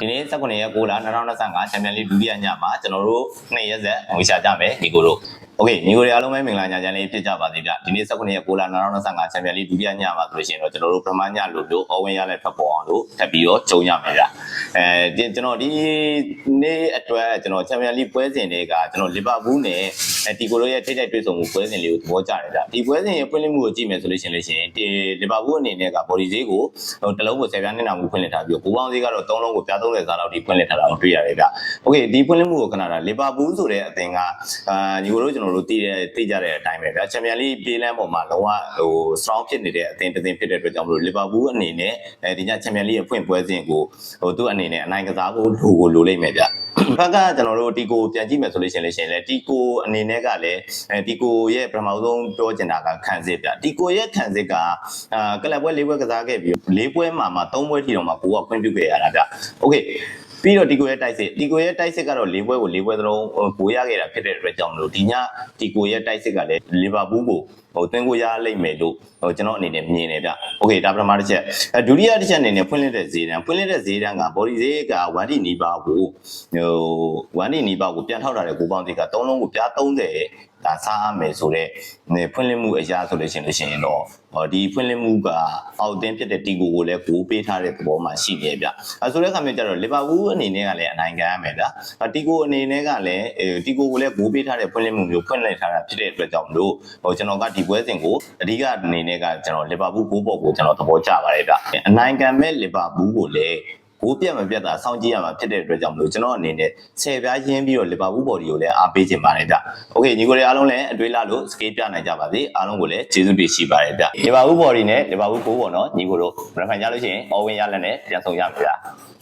ဒီနေ့19ရက်6လ2025ချန်ပီယံလိဒုတိယညမှာကျွန်တော်တို့2ရက်ဆက်ငွေရှာကြမယ်ညီကိုတို့โอเคညီကိုတွေအားလုံးပဲမင်္ဂလာညချမ်းလေးဖြစ်ကြပါစေဗျဒီနေ့19ရက်6လ2025ချန်ပီယံလိဒုတိယညမှာဆိုလို့ရှိရင်တော့ကျွန်တော်တို့ပထမညလိုမျိုးအဝင်ရတဲ့ဖက်ပေါ်အောင်လို့ထပ်ပြီးတော့ကြုံရမယ်ဗျကျွန်တော်ဒီနေ့အတွက်ကျွန်တော်ချန်ပီယံလိပွဲစဉ်တွေကကျွန်တော်လီဗာပူးနဲ့တီကိုတို့ရဲ့ထိပ်တိုက်တွေ့ဆုံမှုပွဲစဉ်လေးကိုသဘောကျတယ်ဗျဒီပွဲစဉ်ရဲ့ဖွင့်လှစ်မှုကိုကြည့်မယ်ဆိုလို့ရှိရင်ဒီလီဗာပူးအနေနဲ့ကဘော်ဒီဈေးကိုတစ်လုံးကို10ပြားနဲ့နာမှုဖွင့်လှစ်ထားပြီးဘူပေါင်းဈေးကတော့3လုံးကိုပြား30စားလောက်ဒီဖွင့်လှစ်ထားတာကိုတွေ့ရတယ်ဗျโอเคဒီဖွင့်လှစ်မှုကိုခဏတာလီဗာပူးဆိုတဲ့အသင်းကညီကိုတို့ကျွန်တော်တို့သိကြတဲ့အတိုင်းပဲဗျချန်ပီယံလိပြေးလမ်းပေါ်မှာလုံးဝstrong ဖြစ်နေတဲ့အသင်းတစ်သင်းဖြစ်တဲ့အတွက်ကြောင့်မလို့လီဗာပူးအနေနဲ့ဒီညချန်ပီယံလိရဲ့ဖွင့်ပွဲစဉ်ကိုသူ့အနေနဲ့အနိုင်ကစားဖို့လိုလိမ့်မယ်ဗျဘက်ကကျွန်တော်တို့တီကိုပြန်ကြည့်မယ်ဆိုလို့ရှိရင်လည်းတီကိုအနေနဲ့ကလည်းတီကိုရဲ့ပထမဆုံးပြောချင်တာကခံစစ်ဗျတီကိုရဲ့ခံစစ်ကကလပ်ပွဲ၄ပွဲကစားခဲ့ပြီး၄ပွဲမှာ3ပွဲထိတော့မှကိုကခွင့်ပြုခဲ့ရတာဗျโอเคပြီးတော့တီကိုရဲ့တိုက်စစ်ကတော့၄ပွဲကို၄ပွဲသလုံးကိုရခဲ့တာဖြစ်တဲ့အတွက်ကြောင့်မလို့ဒီညတီကိုရဲ့တိုက်စစ်ကလည်းလီဗာပူးကိုသွင်းကိုရလိမ့်မယ်လို့ကျွန်တော်အနေနဲ့မြင်တယ်ဗျโอเคဒါပထမတစ်ချက်ဒုတိယတစ်ချက်အနေနဲ့ဖွင့်လှစ်တဲ့ဈေးတန်းကဘော်ဒီဈေးက1D နီးပါးကို1D နီးပါးကိုပြန်ထောက်ထားတဲ့ကိုပေါင်းဈေးက3လုံးကိုပြား30ဒါစားရမယ်ဆိုတော့ဖွင့်လှစ်မှုအရာဆိုလို့ရှိရင်တော့ဒီဖွင့်လှစ်မှုကအောက်တင်းဖြစ်တဲ့တီကိုလည်းကိုပေးထားတဲ့သဘောမှရှိနေဗျဆိုတဲ့အခါမျိုးကျတော့လီဗာပူးအနေနဲ့ကလည်းအနိုင်ခံရမယ်ဗျတီကိုအနေနဲ့ကလည်းတီကိုလည်းကိုပေးထားတဲ့ဖွင့်လှစ်မှုမျိုးဖွင့်လှစ်ထားတာဖြစ်တဲ့အတွက်ကြောင့်မလို့ကျွန်တော်ကဒီပွဲစဉ်ကိုအဓိကအနေနဲ့ကကျွန်တော်လီဗာပူးကိုပေါ်ကိုကျွန်တော်သဘောကျပါတယ်ဗျအနိုင်ခံမဲ့လီဗာပူးကိုလည်းကိုပြတ်မပြတ်တာစောင့်ကြည့်ရမှာဖြစ်တဲ့အတွက်ကြောင့်မလို့ကျွန်တော်အနေနဲ့10ပြားရင်းပြီးတော့လီဗာပူးဘော်ဒီကိုလည်းအားပေးခြင်းပါတယ်ဗျ။ Okay ညီကိုတွေအားလုံးလည်းအတွေးလာလို့စကေးပြနိုင်ကြပါစေ။အားလုံးကိုလည်းကျေးဇူးတင်ရှိပါတယ်ဗျ။လီဗာပူးဘော်ဒီနဲ့လီဗာပူးကိုပေါ့နော်ညီကိုတို့ဘယ်မှကြလို့ရှိရင်အော်ဝင်ရလက်နဲ့ပြန်ဆောင်ရမယ်ဗျ။